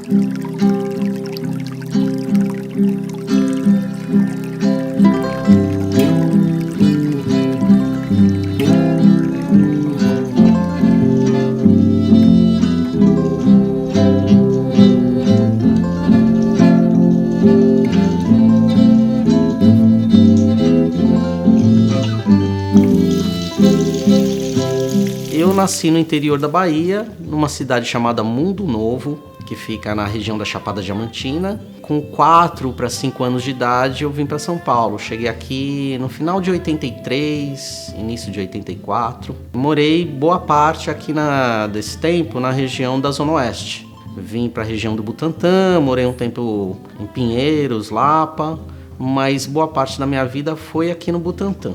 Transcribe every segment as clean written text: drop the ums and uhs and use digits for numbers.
Eu nasci no interior da Bahia, numa cidade chamada Mundo Novo, que fica na região da Chapada Diamantina. Com 4 para 5 anos de idade, eu vim para São Paulo. Cheguei aqui no final de 83, início de 84. Morei boa parte aqui desse tempo na região da Zona Oeste. Vim para a região do Butantã, morei um tempo em Pinheiros, Lapa, mas boa parte da minha vida foi aqui no Butantã.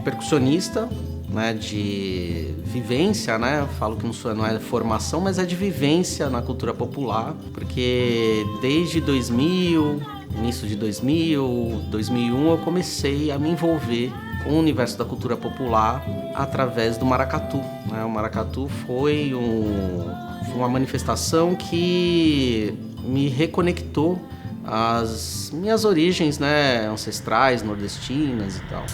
Percussionista, né, de vivência, né? Eu falo que não é formação, mas é de vivência na cultura popular, porque desde 2000, início de 2000, 2001, eu comecei a me envolver com o universo da cultura popular através do maracatu, né? O maracatu foi uma manifestação que me reconectou às minhas origens, né, ancestrais, nordestinas e tal.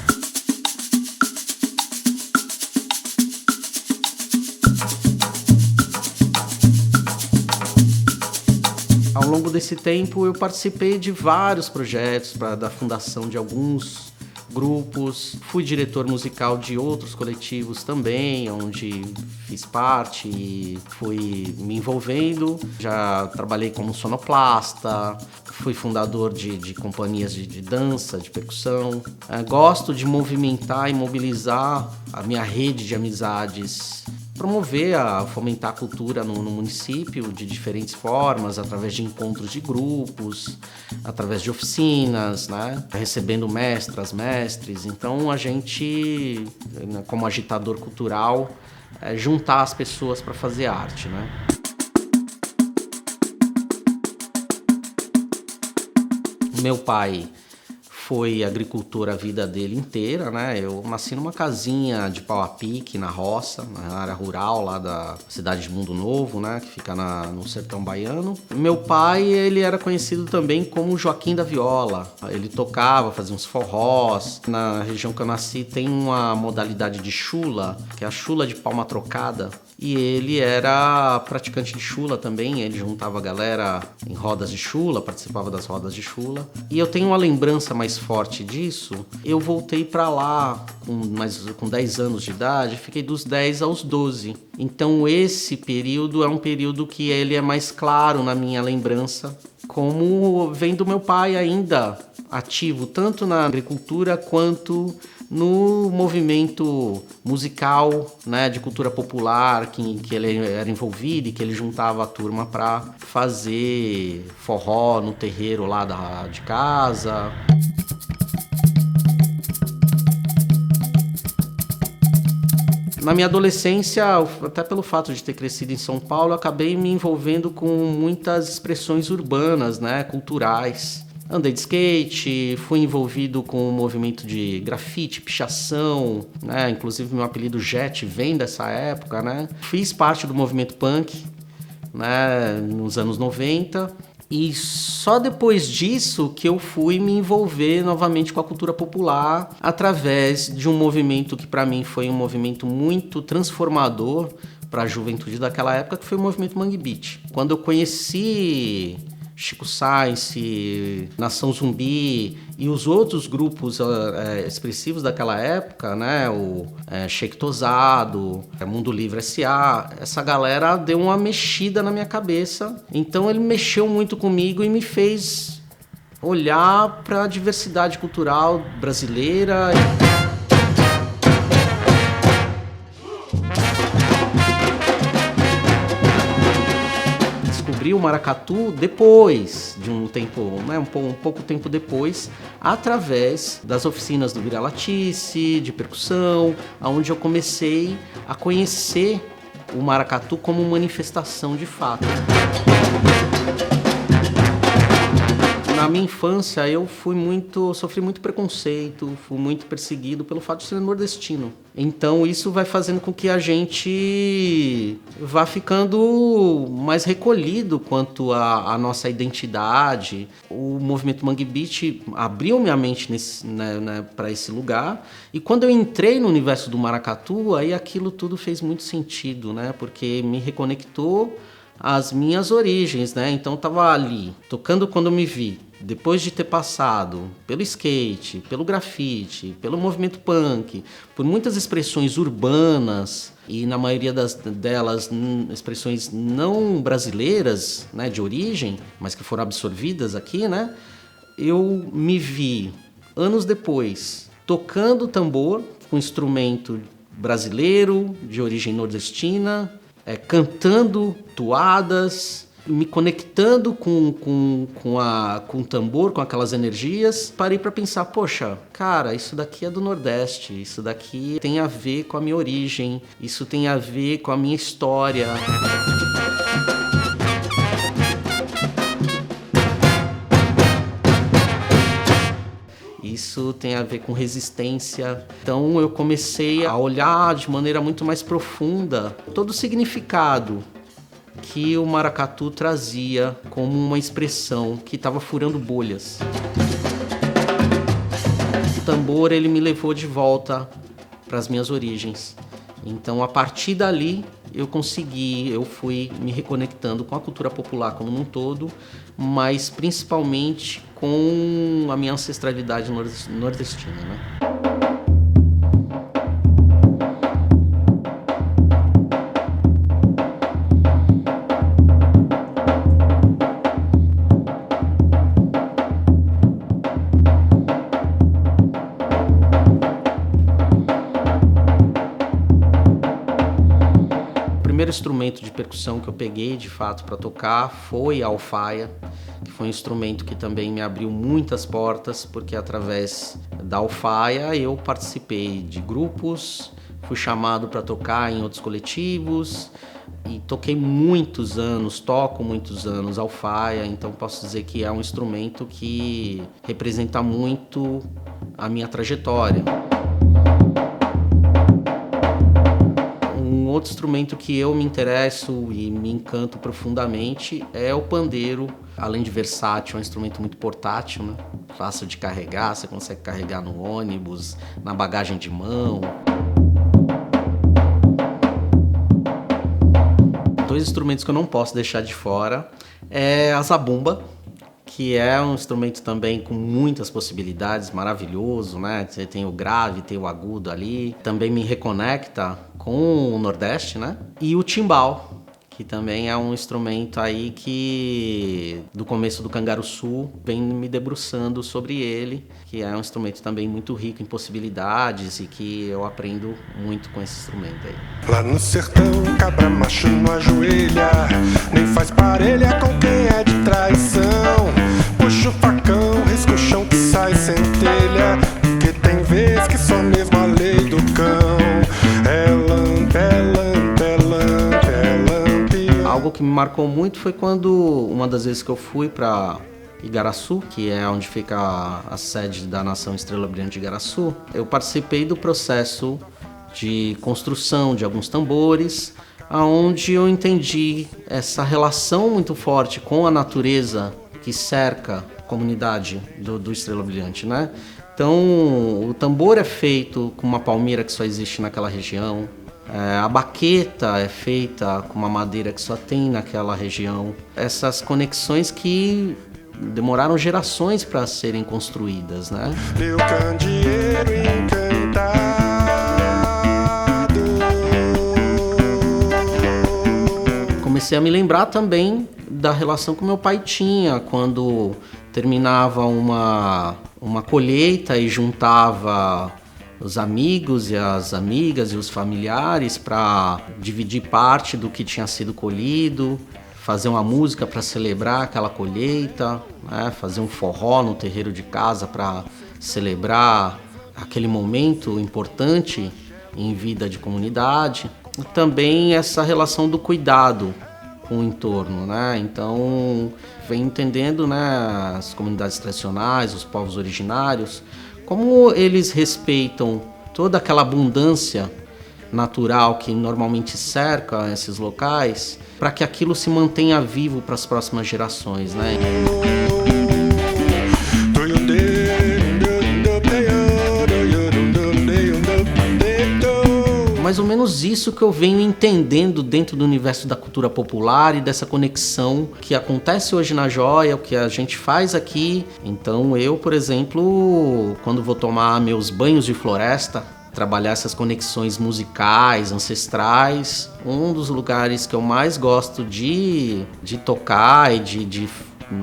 Ao longo desse tempo, eu participei de vários projetos da fundação de alguns grupos. Fui diretor musical de outros coletivos também, onde fiz parte e fui me envolvendo. Já trabalhei como sonoplasta, fui fundador de companhias de dança, de percussão. Gosto de movimentar e mobilizar a minha rede de amizades, promover, fomentar a cultura no município de diferentes formas, através de encontros de grupos, através de oficinas, né? Recebendo mestras, mestres. Então a gente, como agitador cultural, juntar as pessoas para fazer arte, né? Meu pai foi agricultor a vida dele inteira, né? Eu nasci numa casinha de pau a pique, na roça, na área rural lá da cidade de Mundo Novo, né? Que fica no sertão baiano. Meu pai, ele era conhecido também como Joaquim da Viola. Ele tocava, fazia uns forrós. Na região que eu nasci tem uma modalidade de chula, que é a chula de palma trocada. E ele era praticante de chula também, ele juntava a galera em rodas de chula, participava das rodas de chula. E eu tenho uma lembrança mais forte disso. Eu voltei para lá com 10 anos de idade, fiquei dos 10 aos 12. Então esse período é um período que ele é mais claro na minha lembrança, como vendo meu pai ainda ativo, tanto na agricultura quanto no movimento musical, né, de cultura popular, que ele era envolvido e que ele juntava a turma para fazer forró no terreiro lá de casa. Na minha adolescência, até pelo fato de ter crescido em São Paulo, eu acabei me envolvendo com muitas expressões urbanas, né, culturais. Andei de skate, fui envolvido com o movimento de grafite, pichação, né? Inclusive meu apelido Jet vem dessa época, né? Fiz parte do movimento punk, né, nos anos 90. E só depois disso que eu fui me envolver novamente com a cultura popular através de um movimento que para mim foi um movimento muito transformador para a juventude daquela época, que foi o movimento Mangue Beat. Quando eu conheci Chico Science, Nação Zumbi e os outros grupos expressivos daquela época, né? O Shake Tosado, Mundo Livre S.A., essa galera deu uma mexida na minha cabeça. Então ele mexeu muito comigo e me fez olhar para a diversidade cultural brasileira. Descobri o maracatu depois de um tempo, né, um pouco tempo depois, através das oficinas do Vira-Latice, de percussão, onde eu comecei a conhecer o maracatu como manifestação de fato. Na minha infância eu sofri muito preconceito, fui muito perseguido pelo fato de ser nordestino. Então isso vai fazendo com que a gente vá ficando mais recolhido quanto à nossa identidade. O movimento Mangue Beat abriu minha mente para esse lugar. E quando eu entrei no universo do maracatu, aí aquilo tudo fez muito sentido, né? Porque me reconectou às minhas origens, né? Então eu tava ali, tocando quando eu me vi. Depois de ter passado pelo skate, pelo grafite, pelo movimento punk, por muitas expressões urbanas e na maioria delas expressões não brasileiras, né, de origem, mas que foram absorvidas aqui, né? Eu me vi anos depois tocando tambor, um instrumento brasileiro de origem nordestina, cantando toadas, me conectando com o tambor, com aquelas energias. Parei para pensar, poxa, cara, isso daqui é do Nordeste, isso daqui tem a ver com a minha origem, isso tem a ver com a minha história. Isso tem a ver com resistência. Então eu comecei a olhar de maneira muito mais profunda todo o significado que o maracatu trazia como uma expressão que estava furando bolhas. O tambor, ele me levou de volta para as minhas origens. Então, a partir dali, eu fui me reconectando com a cultura popular como um todo, mas principalmente com a minha ancestralidade nordestina, né? O primeiro instrumento de percussão que eu peguei de fato para tocar foi a alfaia, que foi um instrumento que também me abriu muitas portas, porque através da alfaia eu participei de grupos, fui chamado para tocar em outros coletivos e toquei muitos anos, toco muitos anos alfaia, então posso dizer que é um instrumento que representa muito a minha trajetória. Um outro instrumento que eu me interesso e me encanto profundamente é o pandeiro. Além de versátil, é um instrumento muito portátil, né? Fácil de carregar, você consegue carregar no ônibus, na bagagem de mão. Dois instrumentos que eu não posso deixar de fora é a zabumba, que é um instrumento também com muitas possibilidades, maravilhoso, né? Você tem o grave, tem o agudo ali, também me reconecta com o Nordeste, né? E o timbal, que também é um instrumento aí que do começo do Cangaruçu vem me debruçando sobre ele, que é um instrumento também muito rico em possibilidades e que eu aprendo muito com esse instrumento aí. Lá no sertão, cabra macho não ajoelha, nem faz parelha com quem é de traição. Puxa o facão, risca o chão que sai sem telha, que tem vez que só mesmo a lei do cão. Algo que me marcou muito foi quando, uma das vezes que eu fui para Igaraçu, que é onde fica a sede da Nação Estrela Brilhante de Igaraçu, eu participei do processo de construção de alguns tambores, onde eu entendi essa relação muito forte com a natureza que cerca a comunidade do Estrela Brilhante, né? Então, o tambor é feito com uma palmeira que só existe naquela região. A baqueta é feita com uma madeira que só tem naquela região. Essas conexões que demoraram gerações para serem construídas, né? Meu candeeiro encantado. Comecei a me lembrar também da relação que meu pai tinha quando terminava uma colheita e juntava os amigos e as amigas e os familiares para dividir parte do que tinha sido colhido, fazer uma música para celebrar aquela colheita, né? Fazer um forró no terreiro de casa para celebrar aquele momento importante em vida de comunidade. E também essa relação do cuidado com o entorno, né? Então, vem entendendo, né, as comunidades tradicionais, os povos originários, como eles respeitam toda aquela abundância natural que normalmente cerca esses locais, para que aquilo se mantenha vivo para as próximas gerações, né? Mais ou menos isso que eu venho entendendo dentro do universo da cultura popular e dessa conexão que acontece hoje na Joia, o que a gente faz aqui. Então eu, por exemplo, quando vou tomar meus banhos de floresta, trabalhar essas conexões musicais, ancestrais, um dos lugares que eu mais gosto de tocar e de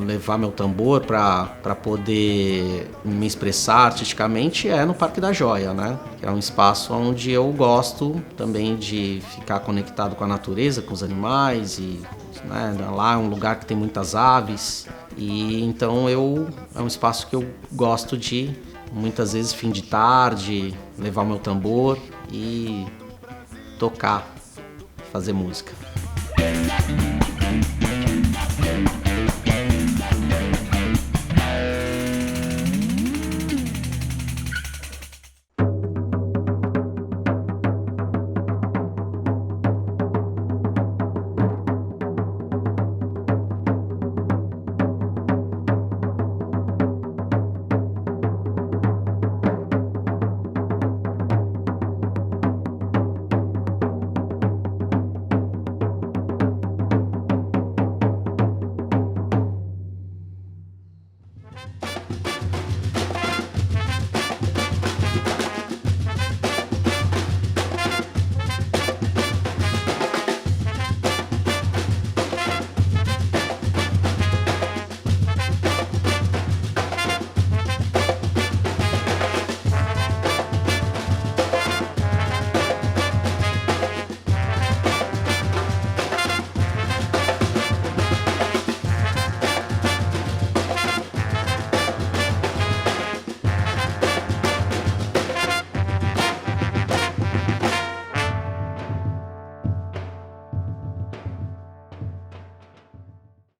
levar meu tambor para poder me expressar artisticamente é no Parque da Joia, né? Que é um espaço onde eu gosto também de ficar conectado com a natureza, com os animais e, né, lá é um lugar que tem muitas aves e então é um espaço que eu gosto de muitas vezes fim de tarde levar o meu tambor e tocar, fazer música.